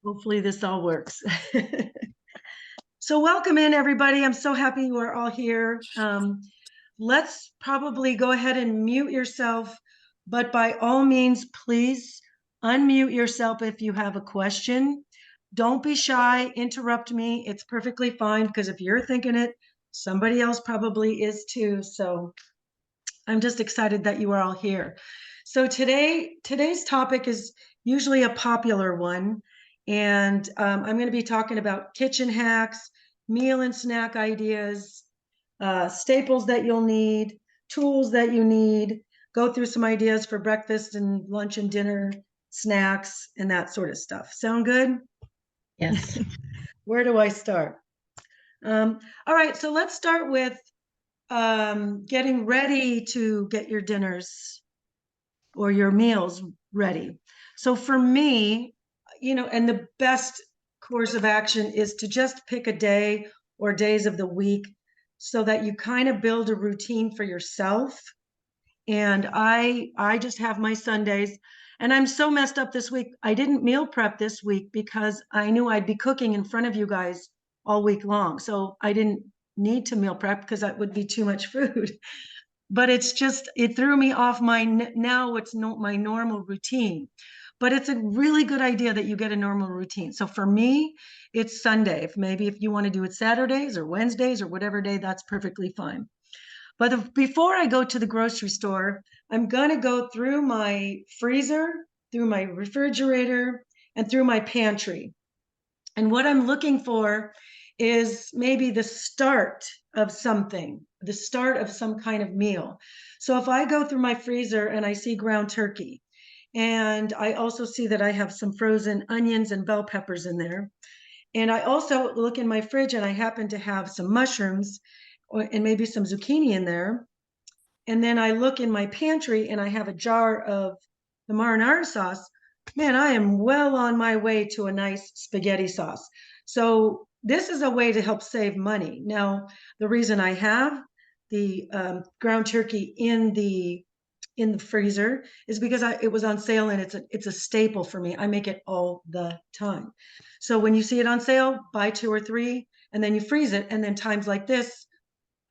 Hopefully this all works. So welcome in, everybody. I'm so happy you are all here. Let's probably go ahead and mute yourself, but by all means, please unmute yourself if you have a question. Don't be shy, interrupt me. It's perfectly fine because if you're thinking it, somebody else probably is too. So I'm just excited that you are all here. So today's topic is usually a popular one, and I'm going to be talking about kitchen hacks, meal and snack ideas, staples that you'll need, tools that you need, go through some ideas for breakfast and lunch and dinner snacks and that sort of stuff. Sound good? Yes. Where do I start? All right, so let's start with getting ready to get your dinners or your meals ready. So for me, and the best course of action is to just pick a day or days of the week so that you kind of build a routine for yourself. And I just have my Sundays, and I'm so messed up this week. I didn't meal prep this week because I knew I'd be cooking in front of you guys all week long. So I didn't need to meal prep because that would be too much food. But it's just, it threw me off now it's not my normal routine. But it's a really good idea that you get a normal routine. So for me, it's Sunday. If you want to do it Saturdays or Wednesdays or whatever day, that's perfectly fine. But before I go to the grocery store, I'm going to go through my freezer, through my refrigerator, and through my pantry. And what I'm looking for is maybe the start of something, the start of some kind of meal. So if I go through my freezer and I see ground turkey, and I also see that I have some frozen onions and bell peppers in there. And I also look in my fridge and I happen to have some mushrooms and maybe some zucchini in there. And then I look in my pantry and I have a jar of the marinara sauce. Man, I am well on my way to a nice spaghetti sauce. So this is a way to help save money. Now, the reason I have the ground turkey in the freezer is because it was on sale, and it's a staple for me. I make it all the time. So when you see it on sale, buy 2 or 3, and then you freeze it. And then times like this,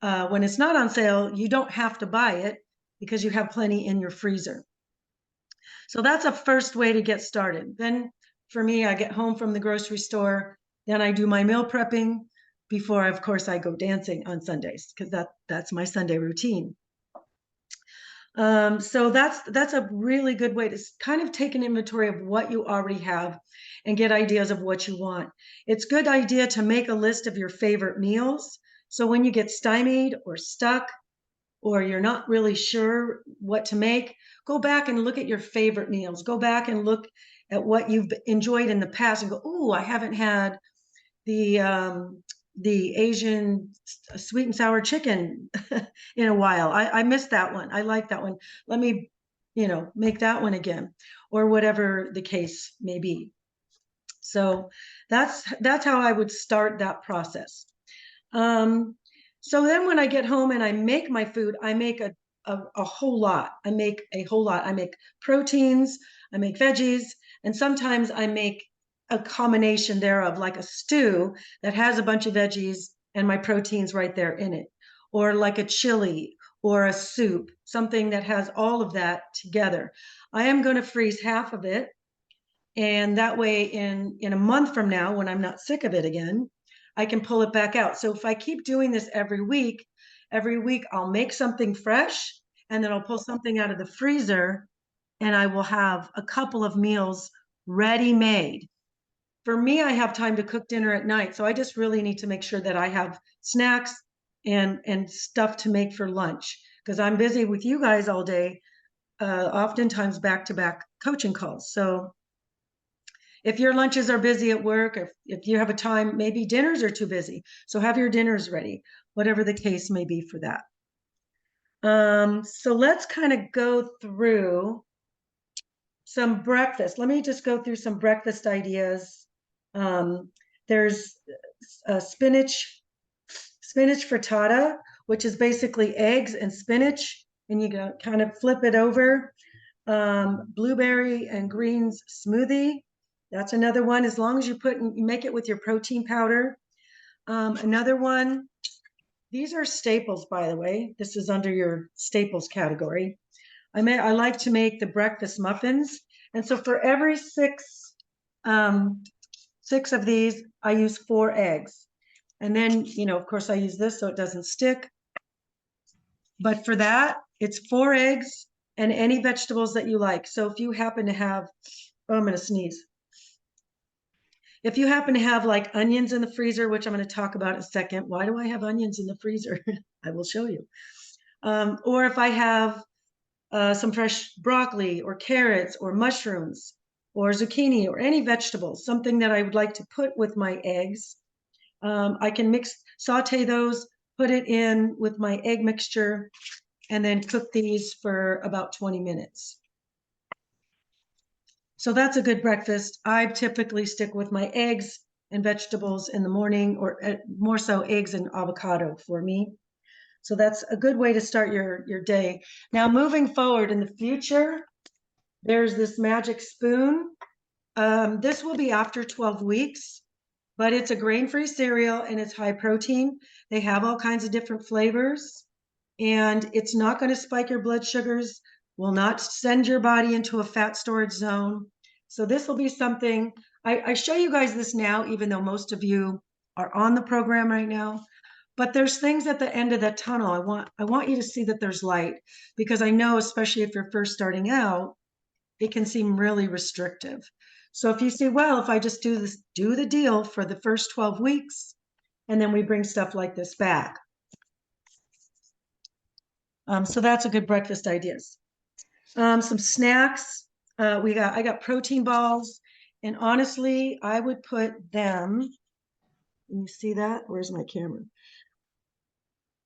when it's not on sale, you don't have to buy it because you have plenty in your freezer. So that's a first way to get started. Then for me, I get home from the grocery store, then I do my meal prepping before, of course, I go dancing on Sundays because that's my Sunday routine. So that's a really good way to kind of take an inventory of what you already have and get ideas of what you want. It's a good idea to make a list of your favorite meals. So when you get stymied or stuck, or you're not really sure what to make, go back and look at your favorite meals. Go back and look at what you've enjoyed in the past and go, oh, I haven't had the Asian sweet and sour chicken in a while. I missed that one. I like that one. Let me, make that one again, or whatever the case may be. So that's how I would start that process. So then when I get home and I make my food, I make a whole lot. I make a whole lot. I make proteins, I make veggies, and sometimes I make a combination thereof, like a stew that has a bunch of veggies and my proteins right there in it, or like a chili or a soup, something that has all of that together. I am going to freeze half of it, and that way in a month from now, when I'm not sick of it again, I can pull it back out. So if I keep doing this every week I'll make something fresh, and then I'll pull something out of the freezer, and I will have a couple of meals ready made. For me, I have time to cook dinner at night, so I just really need to make sure that I have snacks and stuff to make for lunch, because I'm busy with you guys all day, oftentimes back-to-back coaching calls. So if your lunches are busy at work, if you have a time, maybe dinners are too busy. So have your dinners ready, whatever the case may be for that. So let's kind of go through some breakfast. Let me just go through some breakfast ideas. There's spinach frittata, which is basically eggs and spinach, and you kind of flip it over. Blueberry and greens smoothie. That's another one, as long as you make it with your protein powder. Another one, these are staples, by the way. This is under your staples category. I like to make the breakfast muffins. And so for every six of these, I use 4 eggs. And then, of course, I use this so it doesn't stick. But for that, it's 4 eggs and any vegetables that you like. So if you happen to have, oh, I'm going to sneeze. If you happen to have like onions in the freezer, which I'm going to talk about in a second, why do I have onions in the freezer? I will show you. Or if I have some fresh broccoli or carrots or mushrooms or zucchini or any vegetables, something that I would like to put with my eggs, I can saute those, put it in with my egg mixture, and then cook these for about 20 minutes. So that's a good breakfast. I typically stick with my eggs and vegetables in the morning, or more so eggs and avocado for me. So that's a good way to start your day. Now, moving forward in the future, there's this magic spoon. This will be after 12 weeks, but it's a grain-free cereal and it's high protein. They have all kinds of different flavors, and it's not going to spike your blood sugars, will not send your body into a fat storage zone. So this will be something, I show you guys this now, even though most of you are on the program right now, but there's things at the end of that tunnel. I want you to see that there's light, because I know, especially if you're first starting out, it can seem really restrictive. So if you say, well, if I just do the deal for the first 12 weeks, and then we bring stuff like this back. So that's a good breakfast ideas. Some snacks. I got protein balls, and honestly, I would put them. Can you see that? Where's my camera?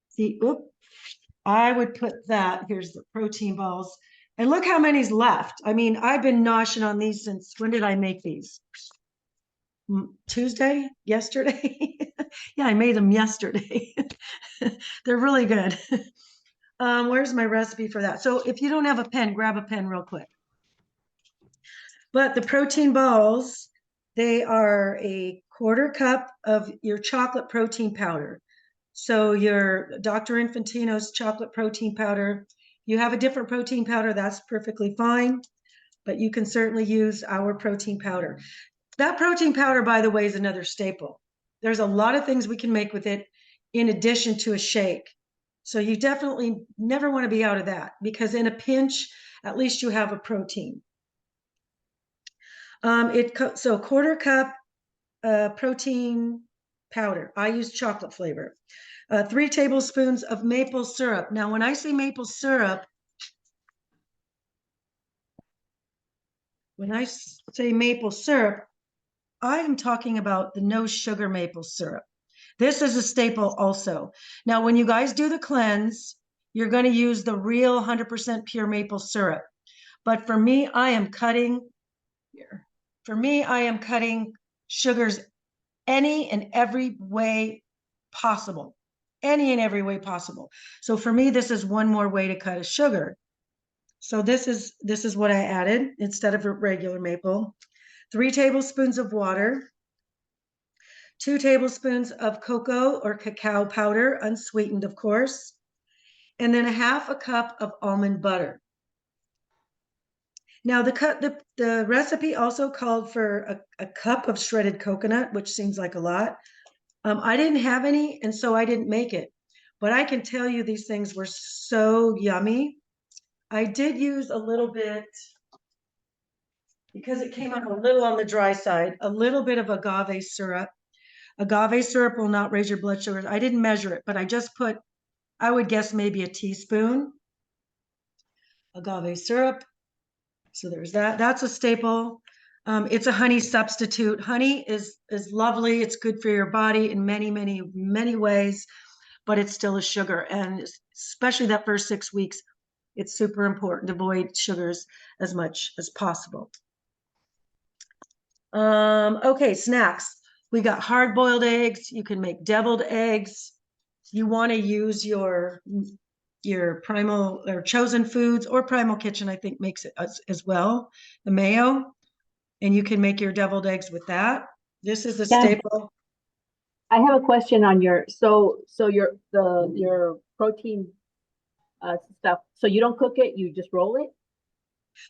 See, I would put that. Here's the protein balls, and look how many's left. I mean, I've been noshing on these since, when did I make these? Tuesday, yesterday. Yeah, I made them yesterday. They're really good. Where's my recipe for that? So if you don't have a pen, grab a pen real quick. But the protein balls, they are a 1/4 cup of your chocolate protein powder. So your Dr. Infantino's chocolate protein powder, you have a different protein powder, that's perfectly fine, but you can certainly use our protein powder. That protein powder, by the way, is another staple. There's a lot of things we can make with it in addition to a shake. So you definitely never want to be out of that, because in a pinch, at least you have a protein. So 1/4 cup protein powder. I use chocolate flavor. 3 tablespoons of maple syrup. Now, when I say maple syrup, I am talking about the no sugar maple syrup. This is a staple also. Now, when you guys do the cleanse, you're going to use the real 100% pure maple syrup. But for me, I am cutting here. For me, I am cutting sugars any and every way possible. Any and every way possible. So for me, this is one more way to cut a sugar. So this is what I added instead of a regular maple. 3 tablespoons of water, 2 tablespoons of cocoa or cacao powder, unsweetened, of course, and then 1/2 cup of almond butter. Now, the recipe also called for a cup of shredded coconut, which seems like a lot. I didn't have any, and so I didn't make it. But I can tell you these things were so yummy. I did use a little bit, because it came out a little on the dry side, a little bit of agave syrup. Agave syrup will not raise your blood sugar. I didn't measure it, but I just put, I would guess maybe a teaspoon agave syrup. So there's that. That's a staple. It's a honey substitute. Honey is lovely. It's good for your body in many, many, many ways, but it's still a sugar. And especially that first 6 weeks, it's super important to avoid sugars as much as possible. Okay, snacks. We got hard-boiled eggs. You can make deviled eggs. You want to use your Primal or Chosen Foods, or Primal Kitchen, I think makes it as well. The mayo. and you can make your deviled eggs with that. This is a Yeah, staple. I have a question on your protein stuff. So you don't cook it, you just roll it?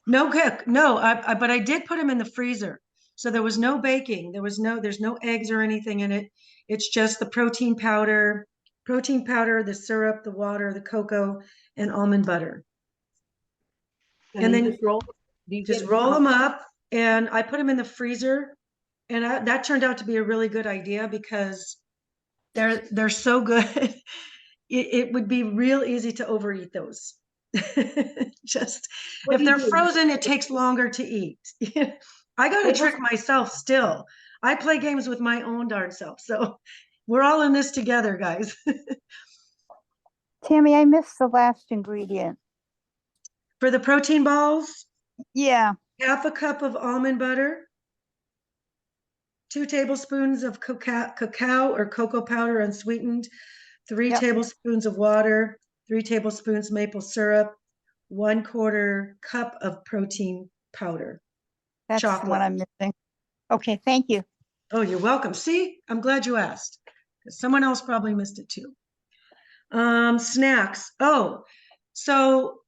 No cook, no, but I did put them in the freezer. So there was no baking. There's no eggs or anything in it. It's just the protein powder, the syrup, the water, the cocoa, and almond butter. And And then you then just roll. Do you just get roll them up, and I put them in the freezer. And that turned out to be a really good idea because they're so good. It would be real easy to overeat those. Just what if do you they're do? frozen, it takes longer to eat. I got to trick myself still. I play games with my own darn self. So we're all in this together, guys. Tammy, I missed the last ingredient. For the protein balls, Yeah, half a cup of almond butter, 2 tablespoons of cacao or cocoa powder unsweetened, 3 Yep. tablespoons of water, 3 tablespoons maple syrup, 1/4 cup of protein powder. that's the Chocolate. one I'm missing. Okay, thank you. Oh, you're welcome. See, I'm glad you asked. Someone else probably missed it too. Snacks. Oh, so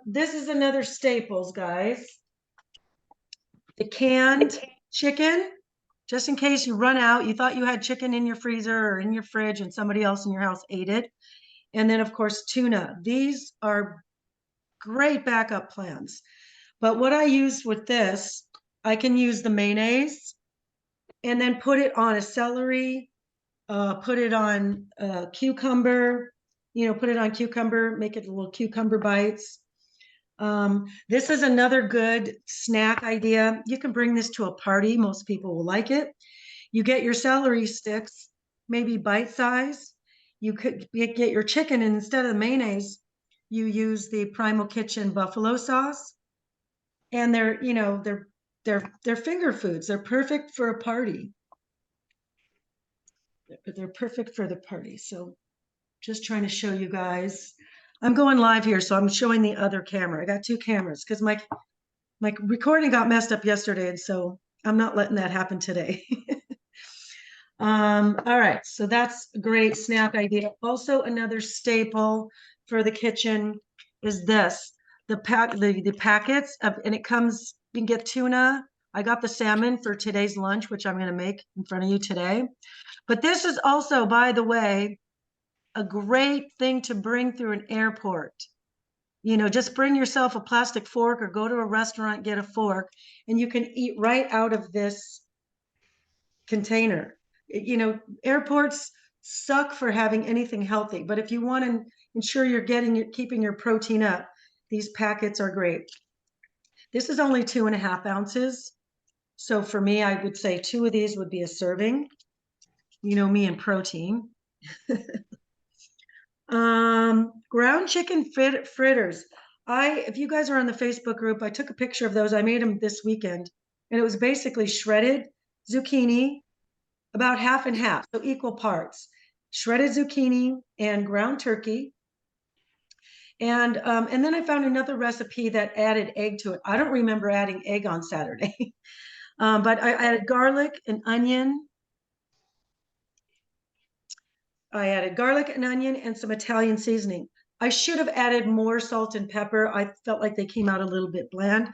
this is another staples, guys. The canned chicken, just in case you run out, you thought you had chicken in your freezer or in your fridge and somebody else in your house ate it. And then, of course, tuna. These are great backup plans. But what I use with this, I can use the mayonnaise and then put it on a celery, put it on cucumber, put it on cucumber, make it little cucumber bites. This is another good snack idea. You can bring this to a party. Most people will like it. You get your celery sticks, maybe bite size. You could get your chicken, and instead of the mayonnaise, you use the Primal Kitchen buffalo sauce. And they're finger foods. They're perfect for a party. They're perfect for the party. So just trying to show you guys. I'm going live here, so I'm showing the other camera. I got 2 cameras because my recording got messed up yesterday, and so I'm not letting that happen today. All right, so that's a great snack idea. Also, another staple for the kitchen is this: the packets of, and it comes. You can get tuna. I got the salmon for today's lunch, which I'm going to make in front of you today. But this is also, by the way, a great thing to bring through an airport. Just bring yourself a plastic fork or go to a restaurant, get a fork, and you can eat right out of this container. Airports suck for having anything healthy, but if you want to ensure you're keeping your protein up, these packets are great. This is only 2.5 ounces. So for me, I would say 2 of these would be a serving. You know me and protein. Ground chicken fritters. If you guys are on the Facebook group, I took a picture of those. I made them this weekend, and it was basically shredded zucchini, about half and half, so equal parts, shredded zucchini and ground turkey. And then I found another recipe that added egg to it. I don't remember adding egg on Saturday, but I added garlic and onion. I added garlic and onion and some Italian seasoning. I should have added more salt and pepper. I felt like they came out a little bit bland.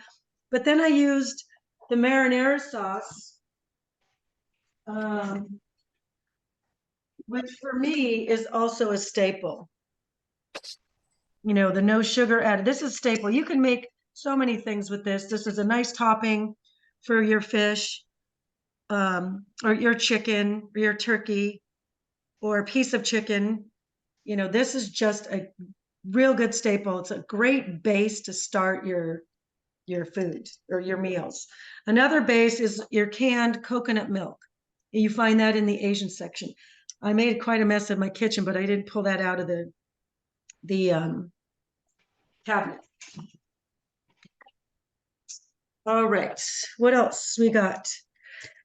But then I used the marinara sauce, which for me is also a staple. The no sugar added. This is staple. You can make so many things with this. This is a nice topping for your fish, or your chicken, or your turkey, or a piece of chicken. This is just a real good staple. It's a great base to start your food or your meals. Another base is your canned coconut milk. You find that in the Asian section. I made quite a mess of my kitchen, but I didn't pull that out of the cabinet. All right, what else we got?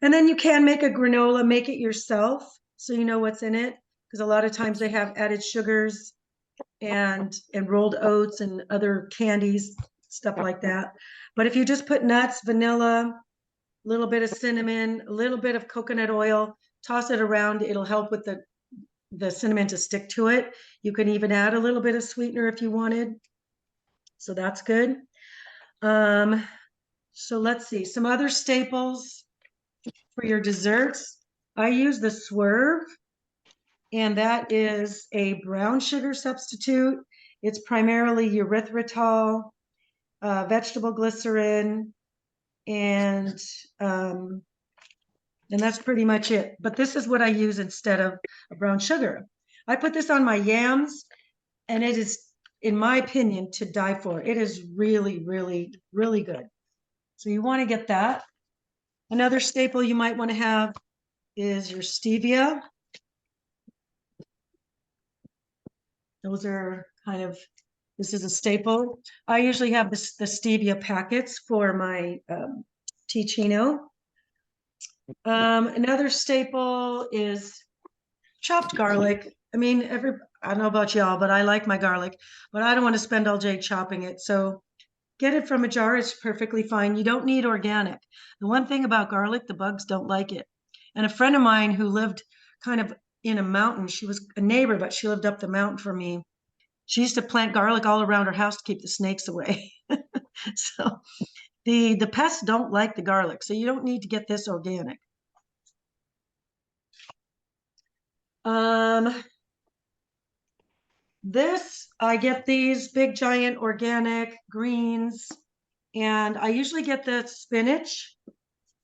And then you can make a granola, make it yourself so you know what's in it, because a lot of times they have added sugars and rolled oats and other candies, stuff like that. But if you just put nuts, vanilla, little bit of cinnamon, a little bit of coconut oil, toss it around. It'll help with the cinnamon to stick to it. You can even add a little bit of sweetener if you wanted. So that's good. So let's see, some other staples for your desserts. I use the Swerve, and that is a brown sugar substitute. It's primarily erythritol, vegetable glycerin, and that's pretty much it. But this is what I use instead of a brown sugar. I put this on my yams, and it is, in my opinion, to die for. It is really, really, really good. So you want to get that. Another staple you might want to have is your stevia. Those are kind of, this is a staple. I usually have the stevia packets for my Ticino. Another staple is chopped garlic. I mean, I don't know about y'all, but I like my garlic, but I don't want to spend all day chopping it. So get it from a jar. It's perfectly fine. You don't need organic. The one thing about garlic, the bugs don't like it. And a friend of mine who lived kind of in a mountain, she was a neighbor, but she lived up the mountain from me. She used to plant garlic all around her house to keep the snakes away. So the pests don't like the garlic, so you don't need to get this organic. This, I get these big giant organic greens, and I usually get the spinach,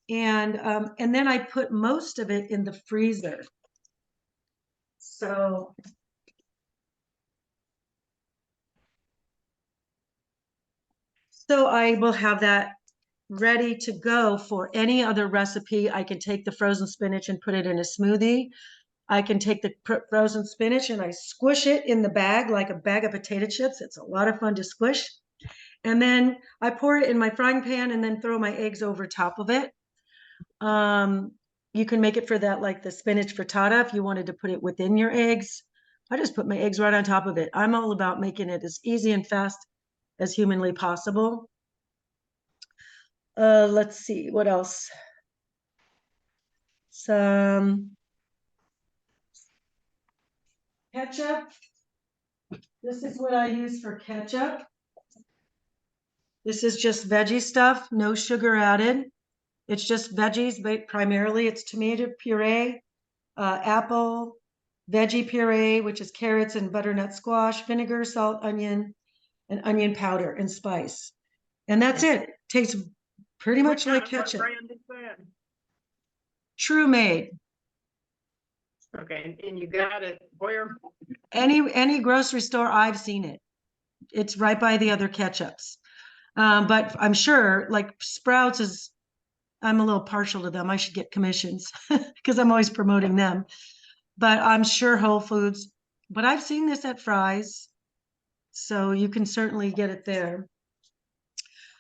and then I put most of it in the freezer. So I will have that ready to go for any other recipe. I can take the frozen spinach and put it in a smoothie. I can take the frozen spinach and I squish it in the bag like a bag of potato chips. It's a lot of fun to squish. And then I pour it in my frying pan and then throw my eggs over top of it. You can make it for that, like the spinach frittata, if you wanted to put it within your eggs. I just put my eggs right on top of it. I'm all about making it as easy and fast as humanly possible. Let's see, what else? Some ketchup. This is what I use for ketchup. This is just veggie stuff, no sugar added. It's just veggies, but primarily it's tomato puree, apple, veggie puree, which is carrots and butternut squash, vinegar, salt, onion, and onion powder and spice. And that's it. Tastes pretty much like ketchup. What brand is that? True Made. Okay, and you got it where? Any grocery store, I've seen it. It's right by the other ketchups. But I'm sure like Sprouts is, I'm a little partial to them. I should get commissions because I'm always promoting them. But I'm sure Whole Foods, but I've seen this at Fry's. So you can certainly get it there.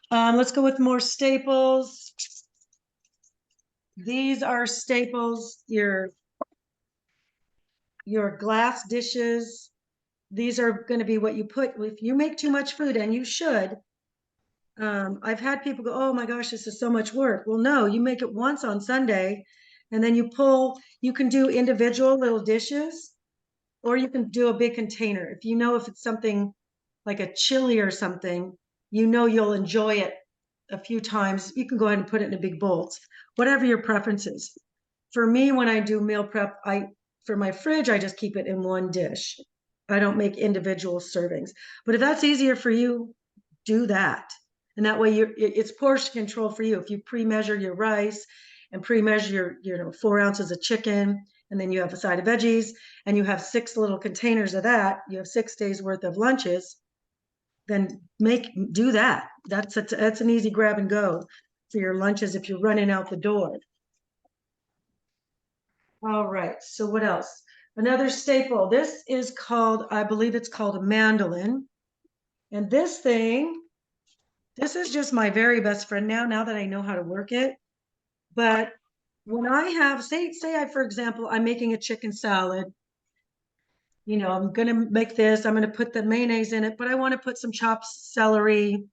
Let's go with more staples. These are staples, your glass dishes. These are going to be what you put, if you make too much food, and you should. I've had people go, oh my gosh, this is so much work. Well, no, you make it once on Sunday, and then you can do individual little dishes, or you can do a big container. If you know if it's something like a chili or something, you know you'll enjoy it a few times. You can go ahead and put it in a big bowl, whatever your preference is. For me, when I do meal prep, for my fridge, I just keep it in one dish. I don't make individual servings. But if that's easier for you, do that. And that way it's portion control for you. If you pre-measure your rice and pre-measure your 4 ounces of chicken, and then you have a side of veggies, and you have 6 little containers of that, you have 6 days worth of lunches, then do that. That's an easy grab and go for your lunches if you're running out the door. All right, so what else? Another staple. This is called, I believe it's called a mandolin. And this is just my very best friend now that I know how to work it. But when I have, say for example, I'm making a chicken salad, I'm going to make this, I'm going to put the mayonnaise in it, but I want to put some chopped celery,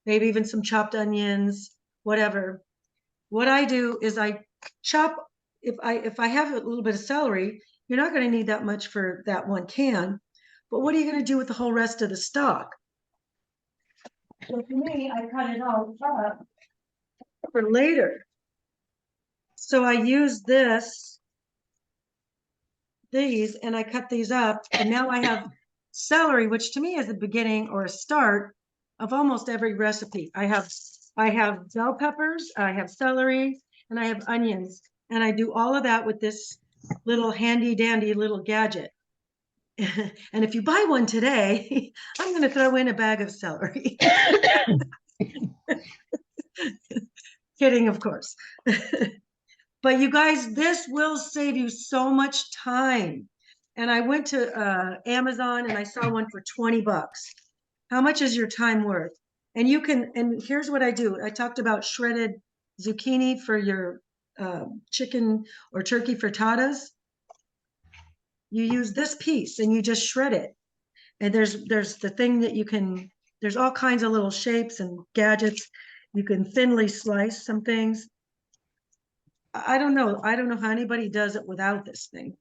maybe even some chopped onions, whatever. what I do is I chop, if I have a little bit of celery, you're not going to need that much for that one can. But what are you going to do with the whole rest of the stock? So for me, I cut it all up for later. So I use these, and I cut these up, and now I have celery, which to me is the beginning or a start of almost every recipe. I have bell peppers, I have celery, and I have onions, and I do all of that with this little handy dandy little gadget. And if you buy one today, I'm going to throw in a bag of celery. Kidding, of course. But you guys, this will save you so much time. And I went to Amazon and I saw one for 20 bucks. How much is your time worth? And you can, and here's what I do. I talked about shredded zucchini for your chicken or turkey frittatas. You use this piece and you just shred it. And there's the thing that you can, there's all kinds of little shapes and gadgets. You can thinly slice some things. I don't know. I don't know how anybody does it without this thing.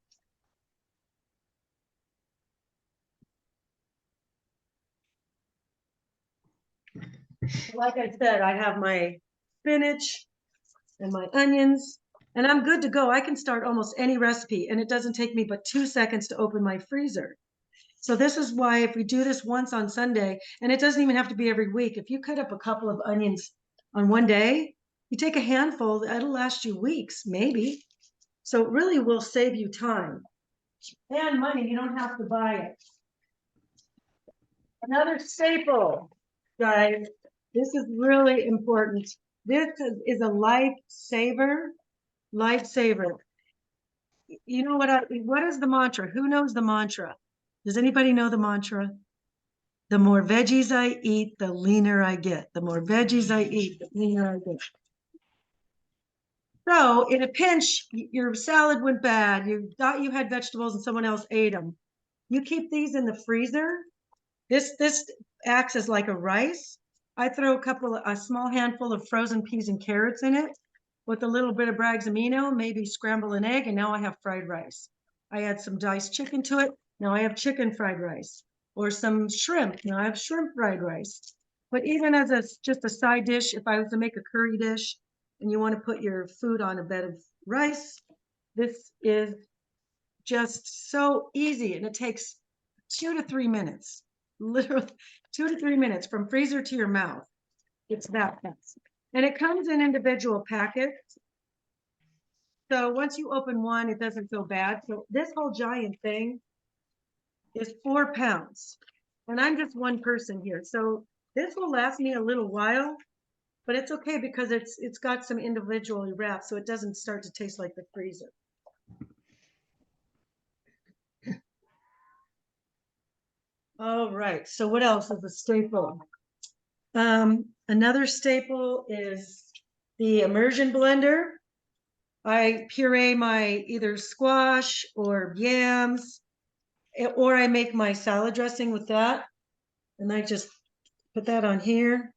Like I said, I have my spinach and my onions, and I'm good to go. I can start almost any recipe, and it doesn't take me but 2 seconds to open my freezer. So this is why if we do this once on Sunday, and it doesn't even have to be every week, if you cut up a couple of onions on one day, you take a handful, that'll last you weeks, maybe. So it really will save you time and money. You don't have to buy it. Another staple, guys, this is really important. This is a lifesaver. You know what is the mantra? Who knows the mantra? Does anybody know the mantra? The more veggies I eat, the leaner I get. The more veggies I eat, the leaner I get. So in a pinch, your salad went bad. You thought you had vegetables and someone else ate them. You keep these in the freezer. This acts as like a rice. I throw a small handful of frozen peas and carrots in it with a little bit of Bragg's amino, maybe scramble an egg, and now I have fried rice. I add some diced chicken to it. Now I have chicken fried rice, or some shrimp. Now I have shrimp fried rice. But even as just a side dish, if I was to make a curry dish and you want to put your food on a bed of rice, this is just so easy, and it takes 2 to 3 minutes. Literally 2 to 3 minutes from freezer to your mouth. It's that fast. And it comes in individual packets. So once you open one, it doesn't feel bad. So this whole giant thing is 4 pounds. And I'm just one person here. So this will last me a little while, but it's okay because it's got some individually wrapped, so it doesn't start to taste like the freezer. All right, so what else is a staple? Another staple is the immersion blender. I puree my either squash or yams, or I make my salad dressing with that. And I just put that on here.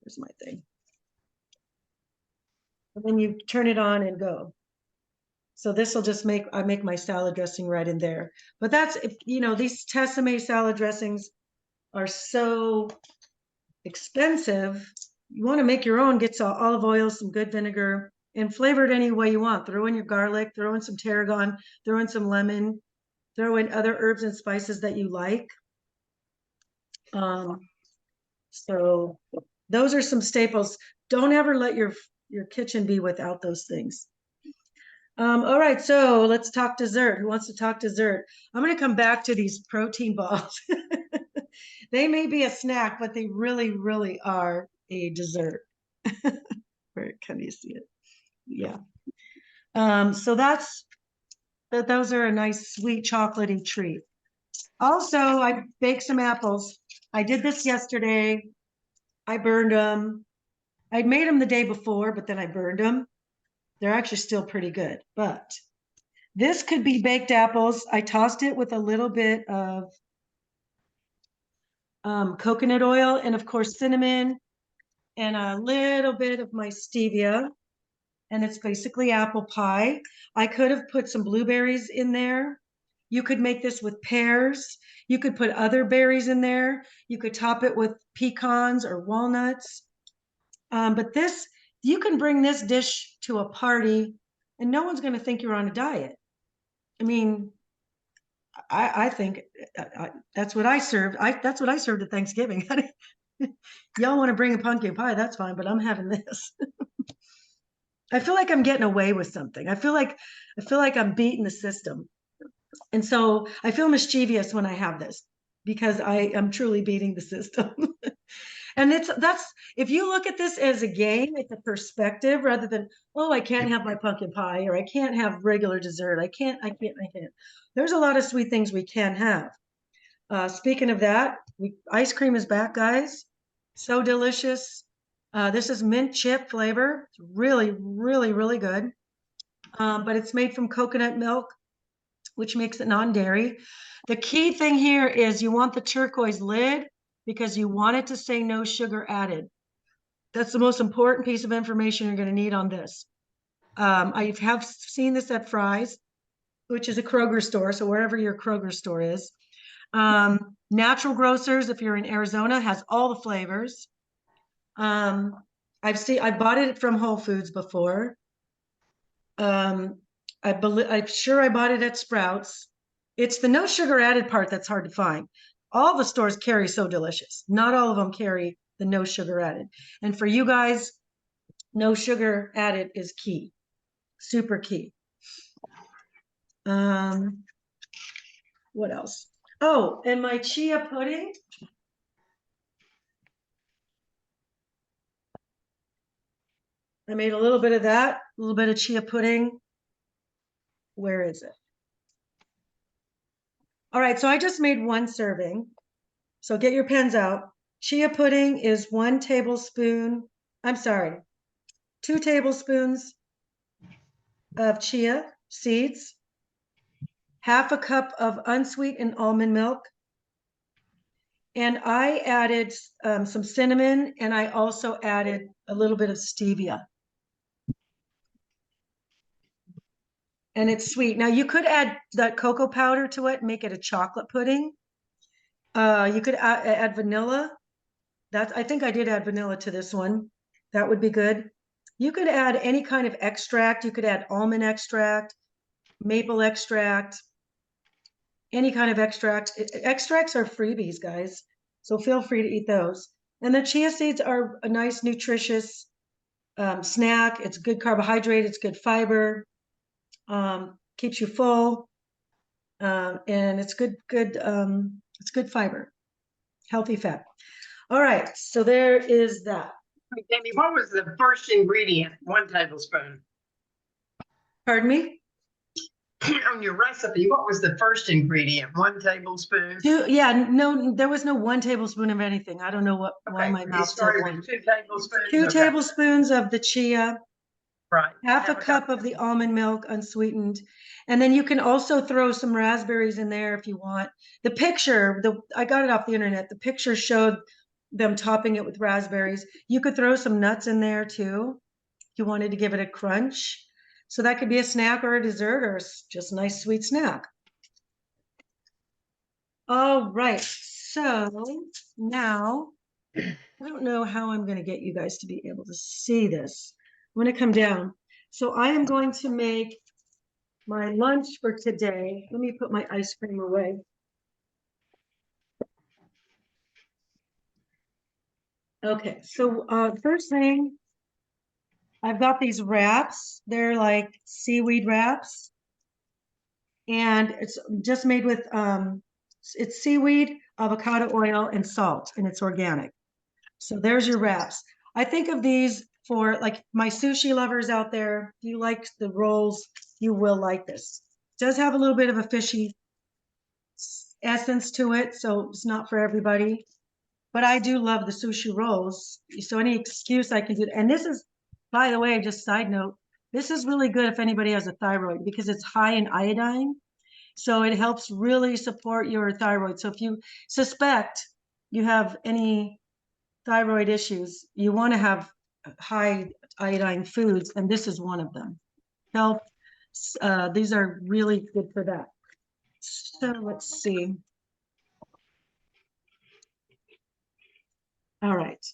Here's my thing. And then you turn it on and go. So this will just I make my salad dressing right in there. But that's, you know, these Tessemae salad dressings are so expensive. You want to make your own, get some olive oil, some good vinegar, and flavor it any way you want. Throw in your garlic, throw in some tarragon, throw in some lemon, throw in other herbs and spices that you like. So those are some staples. Don't ever let your kitchen be without those things. All right, so let's talk dessert. Who wants to talk dessert? I'm going to come back to these protein balls. They may be a snack, but they really, really are a dessert. Where can you see it? Yeah. So those are a nice sweet chocolatey treat. Also, I baked some apples. I did this yesterday. I burned them. I'd made them the day before, but then I burned them. They're actually still pretty good, but this could be baked apples. I tossed it with a little bit of coconut oil and of course cinnamon and a little bit of my stevia. and it's basically apple pie. I could have put some blueberries in there. You could make this with pears. You could put other berries in there. You could top it with pecans or walnuts. But this, you can bring this dish to a party and no one's going to think you're on a diet. I mean, I think that's what I served. That's what I served at Thanksgiving. Y'all want to bring a pumpkin pie, that's fine, but I'm having this. I feel like I'm getting away with something. I feel like I'm beating the system. And so I feel mischievous when I have this because I am truly beating the system. And that's if you look at this as a game, it's a perspective rather than, oh, I can't have my pumpkin pie or I can't have regular dessert. I can't. There's a lot of sweet things we can have. Speaking of that, ice cream is back, guys. So delicious. This is mint chip flavor. It's really, really, really good. But it's made from coconut milk, which makes it non-dairy. The key thing here is you want the turquoise lid because you want it to say no sugar added. That's the most important piece of information you're going to need on this. I have seen this at Fry's, which is a Kroger store. So wherever your Kroger store is. Natural Grocers, if you're in Arizona, has all the flavors. I bought it from Whole Foods before. I'm sure I bought it at Sprouts. It's the no sugar added part that's hard to find. All the stores carry So Delicious. Not all of them carry the no sugar added. And for you guys, no sugar added is key, super key. What else? Oh, and my chia pudding. I made a little bit of that, a little bit of chia pudding. Where is it? All right, so I just made one serving. So get your pens out. Chia pudding is 2 tablespoons of chia seeds, 1/2 cup of unsweetened almond milk. And I added some cinnamon, and I also added a little bit of stevia. And it's sweet. Now you could add that cocoa powder to it and make it a chocolate pudding. You could add vanilla. I think I did add vanilla to this one. That would be good. You could add any kind of extract. You could add almond extract, maple extract, any kind of extract. Extracts are freebies, guys. So feel free to eat those. And the chia seeds are a nice, nutritious snack. It's good carbohydrate. It's good fiber. Keeps you full, and it's good fiber, healthy fat. All right, so there is that. Jamie, what was the first ingredient? 1 tablespoon. Pardon me? On your recipe, what was the first ingredient? 1 tablespoon. No, there was no 1 tablespoon of anything. I don't know why my mouth said started one. with 2 tablespoons. 2 Okay. tablespoons of the chia, Right. 1/2 cup of the almond milk, unsweetened. And then you can also throw some raspberries in there if you want. The picture, I got it off the internet. The picture showed them topping it with raspberries. You could throw some nuts in there too, if you wanted to give it a crunch. So that could be a snack or a dessert or just a nice sweet snack. All right, so now I don't know how I'm going to get you guys to be able to see this. I'm going to come down. So I am going to make my lunch for today. Let me put my ice cream away. Okay, so first thing, I've got these wraps. They're like seaweed wraps. And it's just made with, it's seaweed, avocado oil, and salt, and it's organic. So there's your wraps. I think of these for like my sushi lovers out there. If you like the rolls, you will like this. It does have a little bit of a fishy essence to it, so it's not for everybody. But I do love the sushi rolls. So any excuse I can do. And this is, by the way, just side note, this is really good if anybody has a thyroid because it's high in iodine. So it helps really support your thyroid. So if you suspect you have any thyroid issues, you want to have high iodine foods, and this is one of them. Health, these are really good for that. So let's see. All right.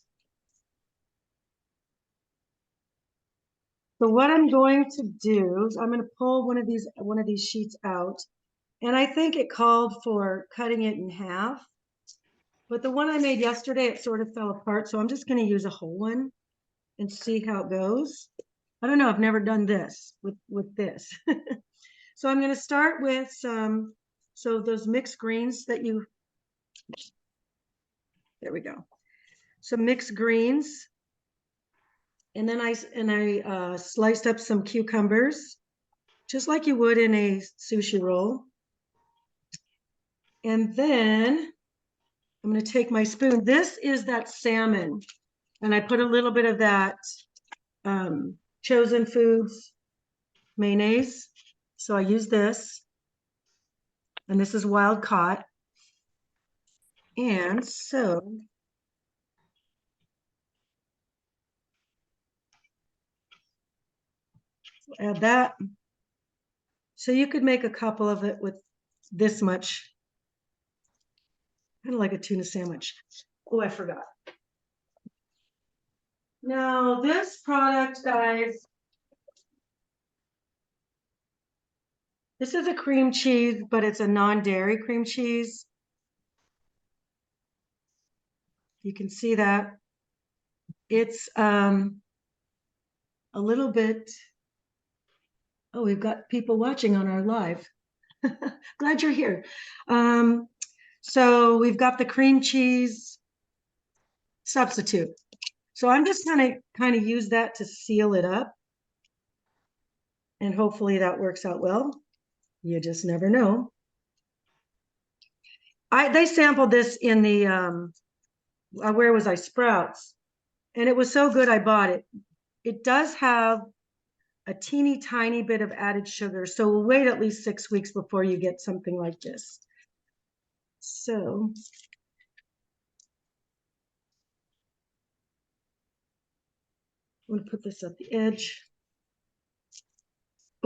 So what I'm going to do is I'm going to pull one of these sheets out, and I think it called for cutting it in half. But the one I made yesterday, it sort of fell apart. So I'm just going to use a whole one and see how it goes. I don't know. I've never done this with this. So I'm going to start with so those mixed greens that there we go. Some mixed greens. And then I sliced up some cucumbers, just like you would in a sushi roll. And then I'm going to take my spoon. This is that salmon. And I put a little bit of that Chosen Foods mayonnaise. So I use this. And this is wild caught. And so add that. So you could make a couple of it with this much. Kind of like a tuna sandwich. Oh, I forgot. Now this product, guys, this is a cream cheese, but it's a non-dairy cream cheese. You can see that. It's a little bit, oh, we've got people watching on our live. Glad you're here. So we've got the cream cheese substitute. So I'm just gonna kind of use that to seal it up. And hopefully that works out well. You just never know. They sampled this in the, where was I? Sprouts. And it was so good I bought it. It does have a teeny tiny bit of added sugar. So we'll wait at least 6 weeks before you get something like this. So I'm gonna put this at the edge.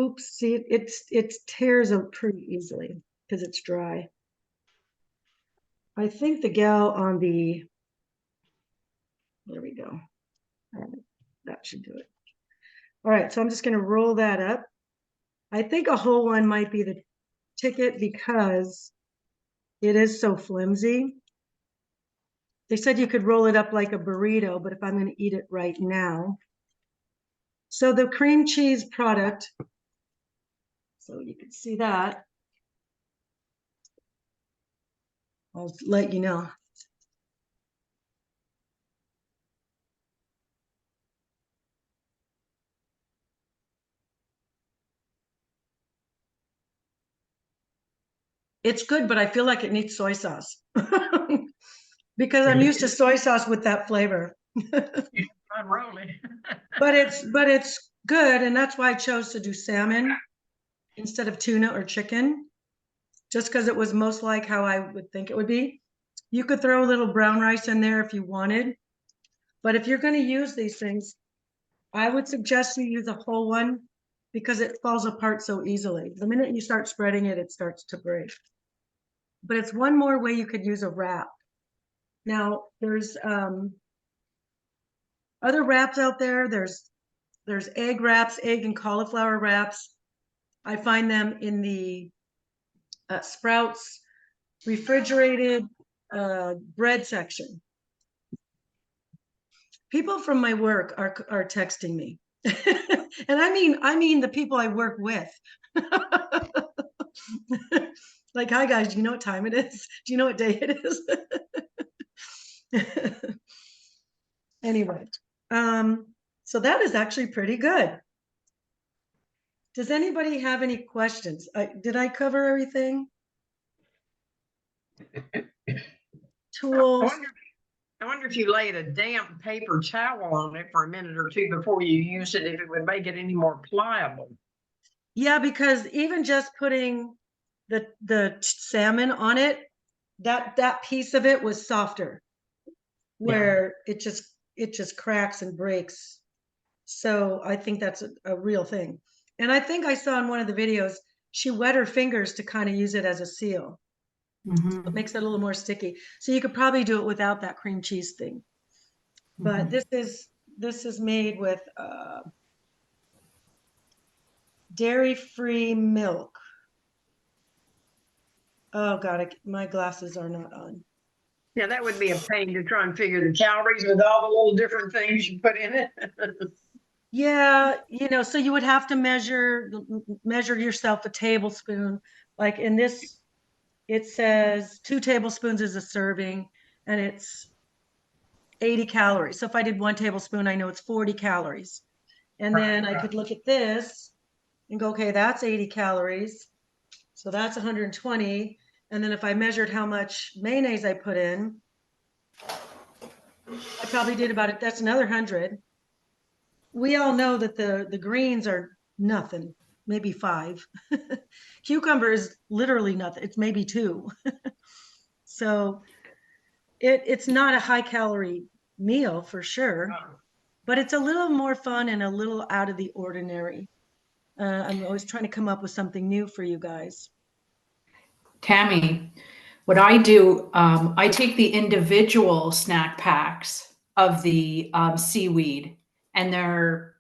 Oops, see, it tears out pretty easily because it's dry. I think the gal on the, there we go. All right, that should do it. All right, so I'm just gonna roll that up. I think a whole one might be the ticket because it is so flimsy. They said you could roll it up like a burrito, but if I'm going to eat it right now. So the cream cheese product, so you can see that. I'll let you know. It's good, but I feel like it needs soy sauce because I'm used to soy sauce with that flavor. Unrolling. But it's good, and that's why I chose to do salmon instead of tuna or chicken, just because it was most like how I would think it would be. You could throw a little brown rice in there if you wanted, but if you're going to use these things, I would suggest you use a whole one because it falls apart so easily. The minute you start spreading it, it starts to break. But it's one more way you could use a wrap. Now there's other wraps out there. There's egg wraps, egg and cauliflower wraps. I find them in the Sprouts refrigerated bread section. People from my work are texting me. And I mean the people I work with. Like, hi guys, do you know what time it is? Do you know what day it is? Anyway, so that is actually pretty good. Does anybody have any questions? Did I cover everything? Tools. I wonder if you laid a damp paper towel on it for a minute or two before you used it, if it would make it any more pliable. Yeah, because even just putting the salmon on it, that piece of it was softer, where it just cracks and breaks So I think that's a real thing. And I think I saw in one of the videos, she wet her fingers to kind of use it as a seal. It makes it a little more sticky. So you could probably do it without that cream cheese thing. But this is made with dairy-free milk. Oh God, my glasses are not on. Yeah, that would be a pain to try and figure the calories with all the little different things you put in it. Yeah, so you would have to measure yourself a tablespoon. Like in this, it says 2 tablespoons is a serving, and it's 80 calories. So if I did 1 tablespoon, I know it's 40 calories. And then I could look at this and go, okay, that's 80 calories. So that's 120. And then if I measured how much mayonnaise I put in, I probably did about it. That's another 100. We all know that the greens are nothing, maybe 5. Cucumber is literally nothing. It's maybe 2. So it's not a high calorie meal for sure, but it's a little more fun and a little out of the ordinary. I'm always trying to come up with something new for you guys. Tammy, what I do, I take the individual snack packs of the seaweed, and they're,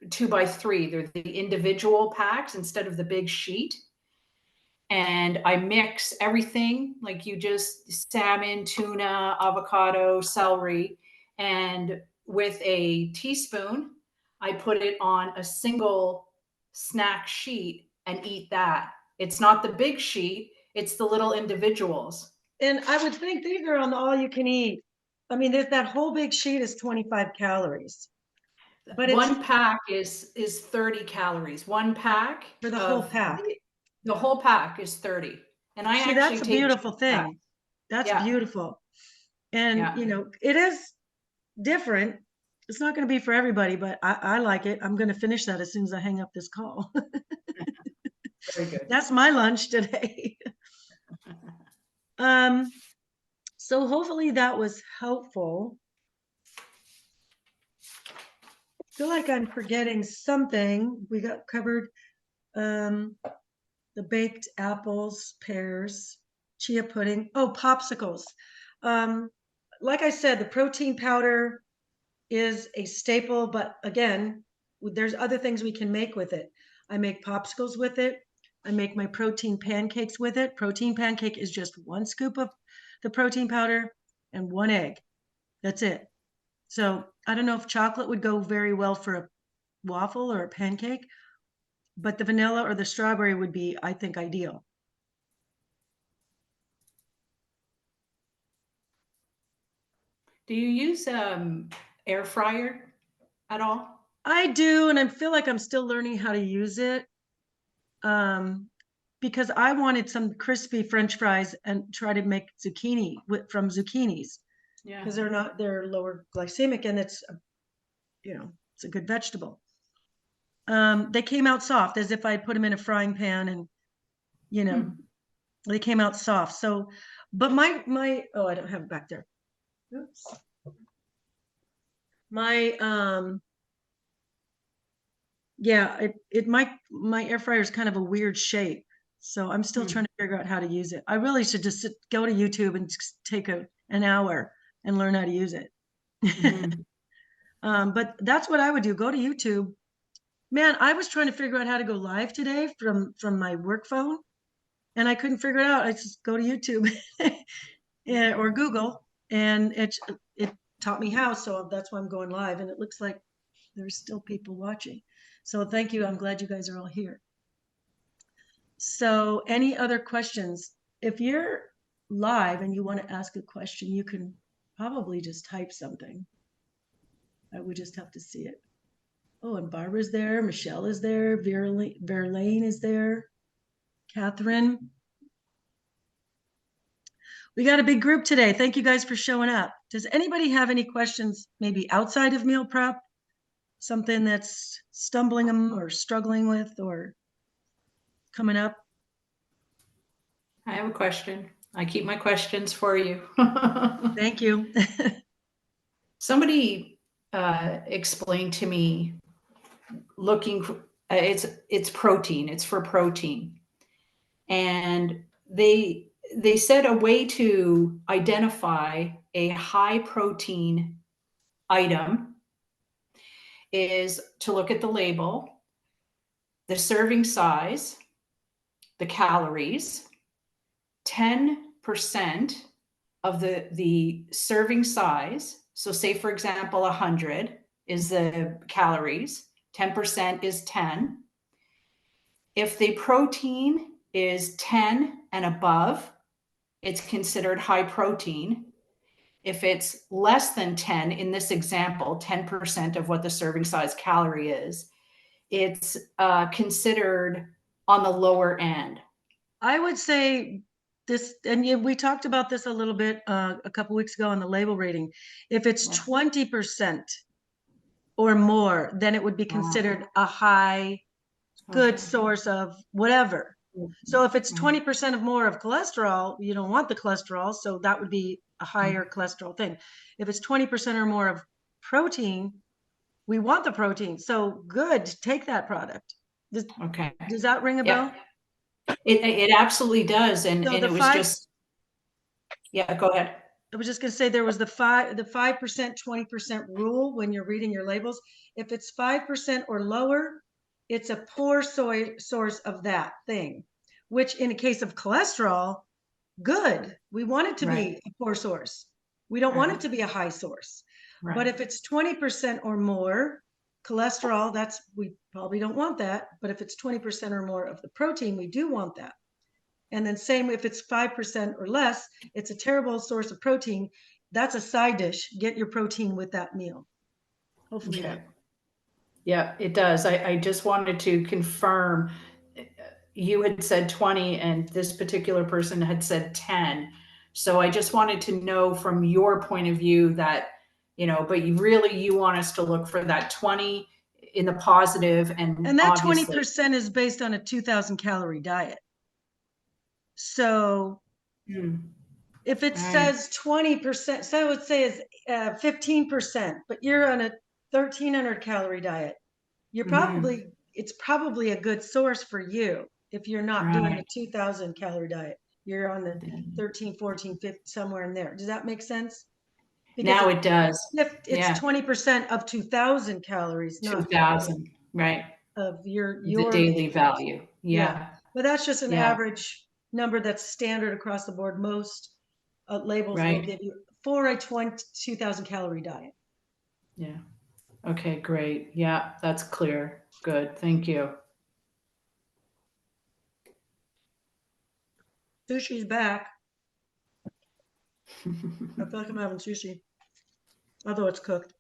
2 by 3. They're the individual packs instead of the big sheet. And I mix everything, like you just salmon, tuna, avocado, celery, and with a teaspoon, I put it on a single snack sheet and eat that. It's not the big sheet, it's the little individuals. And I would think these are on the all you can eat. I mean, that whole big sheet is 25 calories. But it's One pack is 30 calories. One pack for the whole of pack. the whole pack is 30. And I See, actually that's a take beautiful 2 thing. packs. That's Yeah. beautiful. And, Yeah. it is different. It's not going to be for everybody, but I like it. I'm going to finish that as soon as I hang up this call. Very good. That's my lunch today. So hopefully that was helpful. I feel like I'm forgetting something. We got covered the baked apples, pears, chia pudding. Oh, popsicles. Like I said, the protein powder is a staple, but again, there's other things we can make with it. I make popsicles with it. I make my protein pancakes with it. Protein pancake is just 1 scoop of the protein powder and 1 egg. That's it. So I don't know if chocolate would go very well for a waffle or a pancake, but the vanilla or the strawberry would be, I think, ideal. Do you use air fryer at all? I do, and I feel like I'm still learning how to use it. Because I wanted some crispy French fries and try to make zucchini from zucchinis, Yeah. because they're lower glycemic, and it's it's a good vegetable. They came out soft as if I put them in a frying pan, and they came out soft. So, but my oh, I don't have it back there. Oops. My yeah, my air fryer is kind of a weird shape. So I'm still trying to figure out how to use it. I really should just go to YouTube and just take an hour and learn how to use it. But that's what I would do. Go to YouTube. Man, I was trying to figure out how to go live today from my work phone, and I couldn't figure it out. I just go to YouTube or Google, and it taught me how. So that's why I'm going live, and it looks like there's still people watching. So thank you. I'm glad you guys are all here. So any other questions? If you're live and you want to ask a question, you can probably just type something. I would just have to see it. Oh, and Barbara's there. Michelle is there. Verlaine is there. Catherine. We got a big group today. Thank you guys for showing up. Does anybody have any questions, maybe outside of meal prep? Something that's stumbling them or struggling with or coming up? I have a question. I keep my questions for you. Thank you. Somebody explained to me, looking for, it's protein, it's for protein. And they said a way to identify a high protein item is to look at the label, the serving size, the calories, 10% of the serving size. So say, for example, 100 is the calories, 10% is 10. If the protein is 10 and above, it's considered high protein. If it's less than 10, in this example, 10% of what the serving size calorie is, it's considered on the lower end. I would say this, and we talked about this a little bit a couple weeks ago on the label rating. If it's 20% or more, then it would be considered a high, good source of whatever. So if it's 20% of more of cholesterol, you don't want the cholesterol, so that would be a higher cholesterol thing. If it's 20% or more of protein, we want the protein. So good, take that product. Does that ring a bell? It absolutely does. And, So and the it was five- just, yeah, go ahead. I was just going to say there was the 5%, 20% rule when you're reading your labels. If it's 5% or lower, it's a poor source of that thing, which in a case of cholesterol, good. We want it to be a poor source. We don't want it to be a high source. But if it's 20% or more cholesterol, we probably don't want that. But if it's 20% or more of the protein, we do want that. And then same if it's 5% or less, it's a terrible source of protein. That's a side dish. Get your protein with that meal. Hopefully that. Yeah, it does. I just wanted to confirm, you had said 20 and this particular person had said 10. So I just wanted to know from your point of view that, but you want us to look for that 20 in the positive, and that obviously 20% is based on a 2,000 calorie diet. So if it says 20%, so I would say is 15%, but you're on a 1,300 calorie diet. It's probably a good source for you if you're not doing a 2,000 calorie diet. You're on the 13, 14, 15, somewhere in there. Does that make sense? Because now it does. It's 20% of 2,000 calories, not 2,000, right? Of your The daily value. Yeah. But that's just an average number that's standard across the board. Most labels will give you for a 2,000 calorie diet. Yeah. Okay, great. Yeah, that's clear. Good. Thank you. Sushi's back. I feel like I'm having sushi, although it's cooked.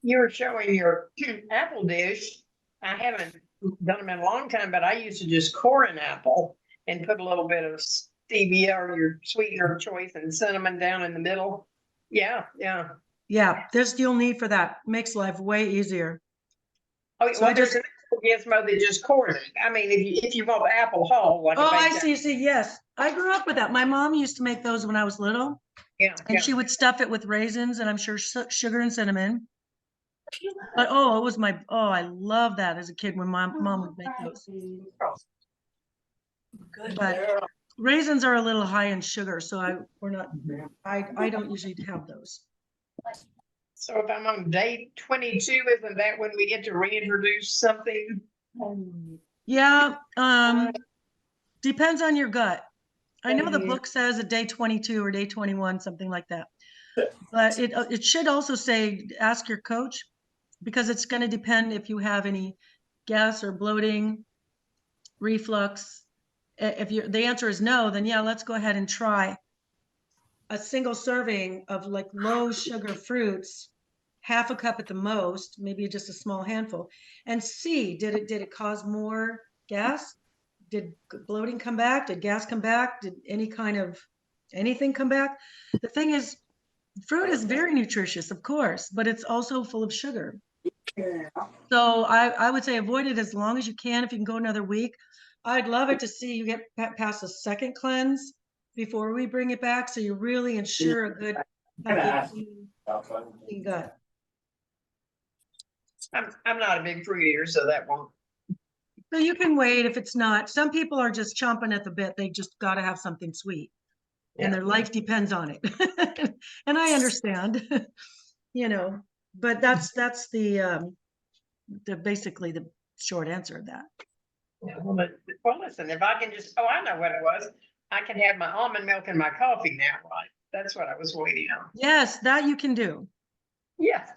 You were showing your apple dish. I haven't done them in a long time, but I used to just core an apple and put a little bit of stevia or your sweetener of choice and cinnamon down in the middle. Yeah. This you'll need for that. Makes life way easier. Oh, So well, there's an apple gizmo that just core it. I mean, if you want apple whole, like I see. Yes, I grew up with that. My mom used to make those when I was little. And she would stuff it with raisins and I'm sure sugar and cinnamon. But I love that as a kid when my mom would make those. But raisins are a little high in sugar, so I don't usually have those. So if I'm on day 22, isn't that when we get to reintroduce something? Yeah, depends on your gut. I know the book says a day 22 or day 21, something like that. But it should also say, ask your coach, because it's going to depend if you have any gas or bloating, reflux. If the answer is no, then let's go ahead and try a single serving of like low sugar fruits, half a cup at the most, maybe just a small handful, and see, did it cause more gas? Did bloating come back? Did gas come back? Did any kind of anything come back? The thing is, fruit is very nutritious, of course, but it's also full of sugar. So I would say avoid it as long as you can. If you can go another week, I'd love it to see you get past a second cleanse before we bring it back, so you really ensure a good, healthy, clean gut. I'm not a big fruit eater, so that won't. So you can wait if it's not. Some people are just chomping at the bit. They just got to have something sweet, and their life depends on it. And I understand, you know, but that's the basically the short answer of that. Yeah, well, listen, if I can just, oh, I know what it was. I can have my almond milk in my coffee now, right? That's what I was waiting on. Yes, that you can do. Yes.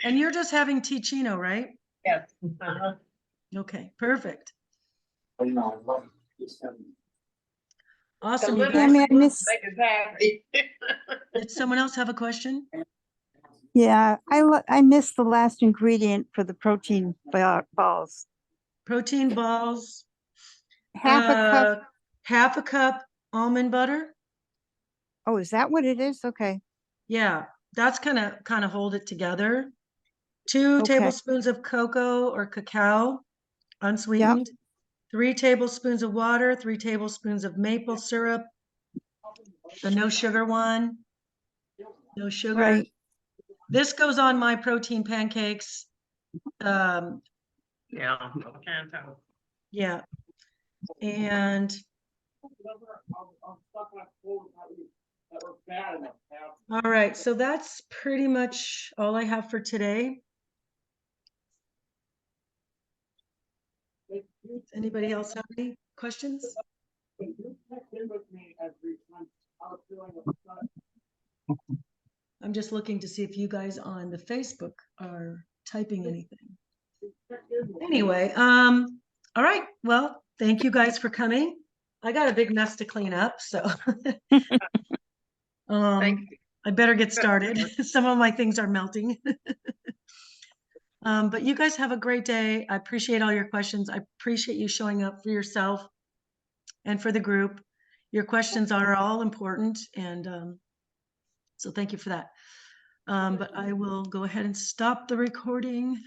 And you're just having ticino, right? Yes. Uh-huh. Okay, perfect. The Awesome. You little guys. Tammy, I miss, make us happy. Did someone else have a question? yeah, I missed the last ingredient for the protein balls. Protein balls. Half a cup. Half a cup almond butter. Oh, is that what it is? Okay. Yeah, that's kind of hold it together. 2 Okay. tablespoons of cocoa or cacao, unsweetened. 3 tablespoons of water, 3 tablespoons of maple syrup, the no sugar one, no sugar. Right. This goes on my protein pancakes. Yeah. Canto. Yeah. And all right, so that's pretty much all I have for today. Anybody else have any questions? I'm just looking to see if you guys on the Facebook are typing anything. Anyway, all right. Well, thank you guys for coming. I got a big mess to clean up, so Thank you. I better get started. Some of my things are melting. But you guys have a great day. I appreciate all your questions. I appreciate you showing up for yourself and for the group. Your questions are all important, and so thank you for that. But I will go ahead and stop the recording.